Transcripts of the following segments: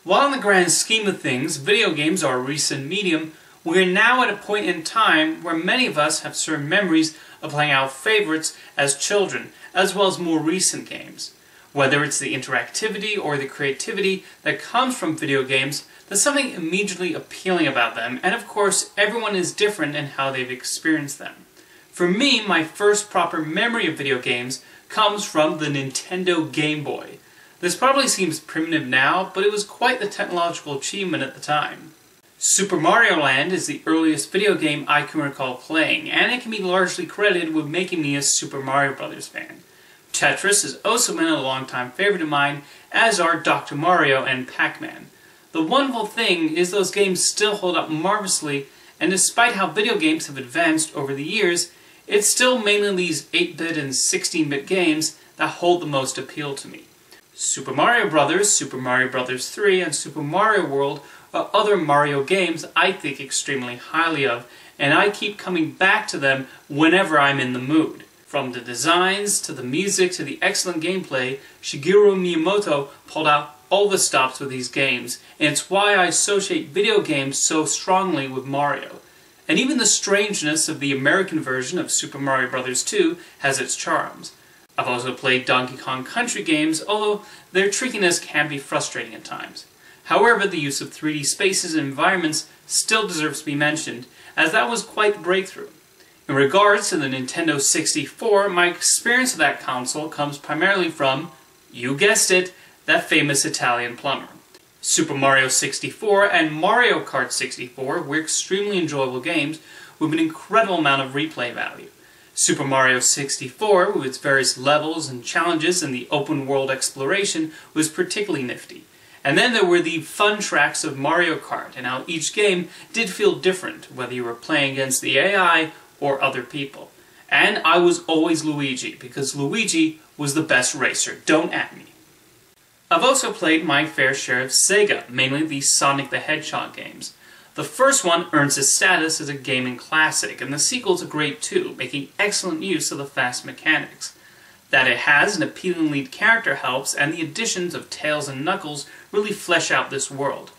While in the grand scheme of things, video games are a recent medium, we are now at a point in time where many of us have certain memories of playing our favorites as children, as well as more recent games. Whether it's the interactivity or the creativity that comes from video games, there's something immediately appealing about them, and of course, everyone is different in how they've experienced them. For me, my first proper memory of video games comes from the Nintendo Game Boy. This probably seems primitive now, but it was quite the technological achievement at the time. Super Mario Land is the earliest video game I can recall playing, and it can be largely credited with making me a Super Mario Bros. Fan. Tetris has also been a longtime favorite of mine, as are Dr. Mario and Pac-Man. The wonderful thing is those games still hold up marvelously, and despite how video games have advanced over the years, it's still mainly these 8-bit and 16-bit games that hold the most appeal to me. Super Mario Bros., Super Mario Bros. 3, and Super Mario World are other Mario games I think extremely highly of, and I keep coming back to them whenever I'm in the mood. From the designs, to the music, to the excellent gameplay, Shigeru Miyamoto pulled out all the stops with these games, and it's why I associate video games so strongly with Mario. And even the strangeness of the American version of Super Mario Bros. 2 has its charms. I've also played Donkey Kong Country games, although their trickiness can be frustrating at times. However, the use of 3D spaces and environments still deserves to be mentioned, as that was quite the breakthrough. In regards to the Nintendo 64, my experience of that console comes primarily from, you guessed it, that famous Italian plumber. Super Mario 64 and Mario Kart 64 were extremely enjoyable games with an incredible amount of replay value. Super Mario 64, with its various levels and challenges and the open world exploration, was particularly nifty. And then there were the fun tracks of Mario Kart, and how each game did feel different, whether you were playing against the AI or other people. And I was always Luigi, because Luigi was the best racer, don't at me. I've also played my fair share of Sega, mainly the Sonic the Hedgehog games. The first one earns its status as a gaming classic, and the sequels are great too, making excellent use of the fast mechanics. That it has an appealing lead character helps, and the additions of Tails and Knuckles really flesh out this world.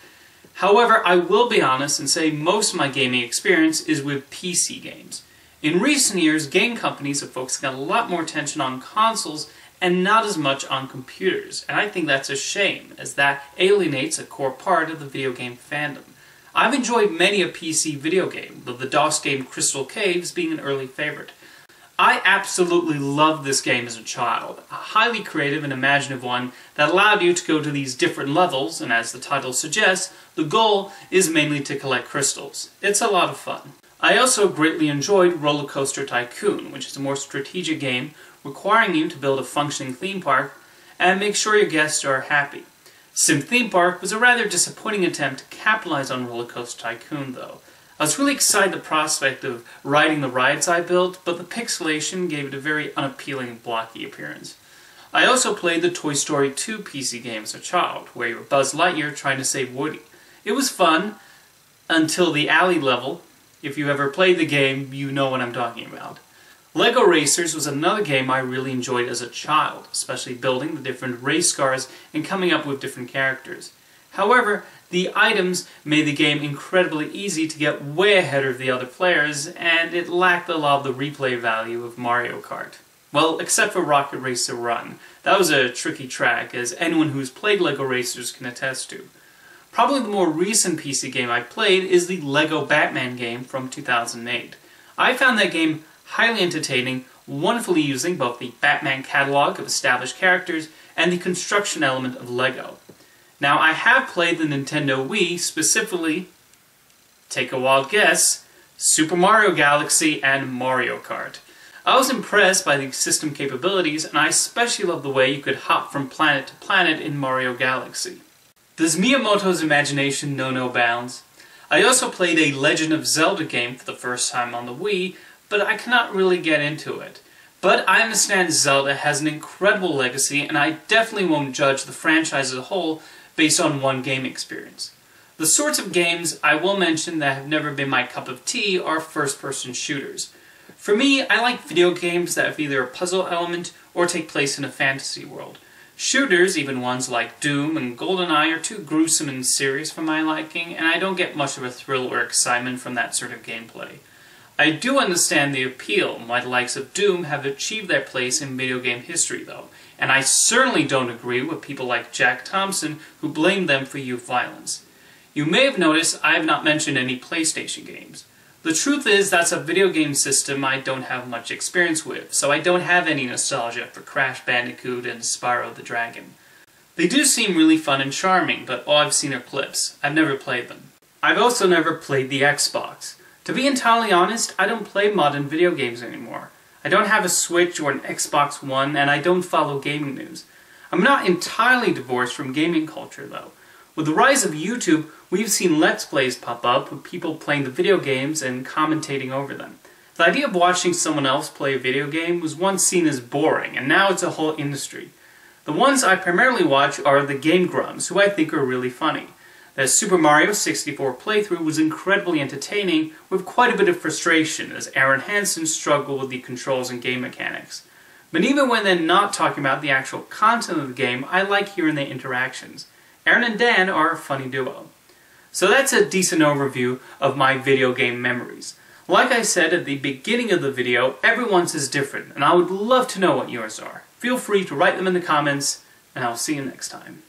However, I will be honest and say most of my gaming experience is with PC games. In recent years, game companies are focusing a lot more attention on consoles and not as much on computers, and I think that's a shame, as that alienates a core part of the video game fandom. I've enjoyed many a PC video game, with the DOS game Crystal Caves being an early favorite. I absolutely loved this game as a child, a highly creative and imaginative one that allowed you to go to these different levels, and as the title suggests, the goal is mainly to collect crystals. It's a lot of fun. I also greatly enjoyed Roller Coaster Tycoon, which is a more strategic game requiring you to build a functioning theme park and make sure your guests are happy. Sim Theme Park was a rather disappointing attempt to capitalize on Roller Coaster Tycoon, though. I was really excited at the prospect of riding the rides I built, but the pixelation gave it a very unappealing, blocky appearance. I also played the Toy Story 2 PC game as a child, where you were Buzz Lightyear trying to save Woody. It was fun, until the alley level. If you ever played the game, you know what I'm talking about. Lego Racers was another game I really enjoyed as a child, especially building the different race cars and coming up with different characters. However, the items made the game incredibly easy to get way ahead of the other players, and it lacked a lot of the replay value of Mario Kart. Well, except for Rocket Racer Run. That was a tricky track, as anyone who's played Lego Racers can attest to. Probably the more recent PC game I played is the Lego Batman game from 2008. I found that game highly entertaining, wonderfully using both the Batman catalog of established characters and the construction element of Lego. Now, I have played the Nintendo Wii, specifically, take a wild guess, Super Mario Galaxy and Mario Kart. I was impressed by the system capabilities, and I especially loved the way you could hop from planet to planet in Mario Galaxy. Does Miyamoto's imagination know no bounds? I also played a Legend of Zelda game for the first time on the Wii, but I cannot really get into it. But I understand Zelda has an incredible legacy, and I definitely won't judge the franchise as a whole based on one game experience. The sorts of games I will mention that have never been my cup of tea are first-person shooters. For me, I like video games that have either a puzzle element or take place in a fantasy world. Shooters, even ones like Doom and GoldenEye, are too gruesome and serious for my liking, and I don't get much of a thrill or excitement from that sort of gameplay. I do understand the appeal, why the likes of Doom have achieved their place in video game history though, and I certainly don't agree with people like Jack Thompson who blame them for youth violence. You may have noticed I have not mentioned any PlayStation games. The truth is that's a video game system I don't have much experience with, so I don't have any nostalgia for Crash Bandicoot and Spyro the Dragon. They do seem really fun and charming, but all I've seen are clips. I've never played them. I've also never played the Xbox. To be entirely honest, I don't play modern video games anymore. I don't have a Switch or an Xbox One, and I don't follow gaming news. I'm not entirely divorced from gaming culture, though. With the rise of YouTube, we've seen Let's Plays pop up with people playing the video games and commentating over them. The idea of watching someone else play a video game was once seen as boring, and now it's a whole industry. The ones I primarily watch are the Game Grumps, who I think are really funny. The Super Mario 64 playthrough was incredibly entertaining, with quite a bit of frustration as Aaron Hansen struggled with the controls and game mechanics. But even when they're not talking about the actual content of the game, I like hearing their interactions. Aaron and Dan are a funny duo. So that's a decent overview of my video game memories. Like I said at the beginning of the video, everyone's is different, and I would love to know what yours are. Feel free to write them in the comments, and I'll see you next time.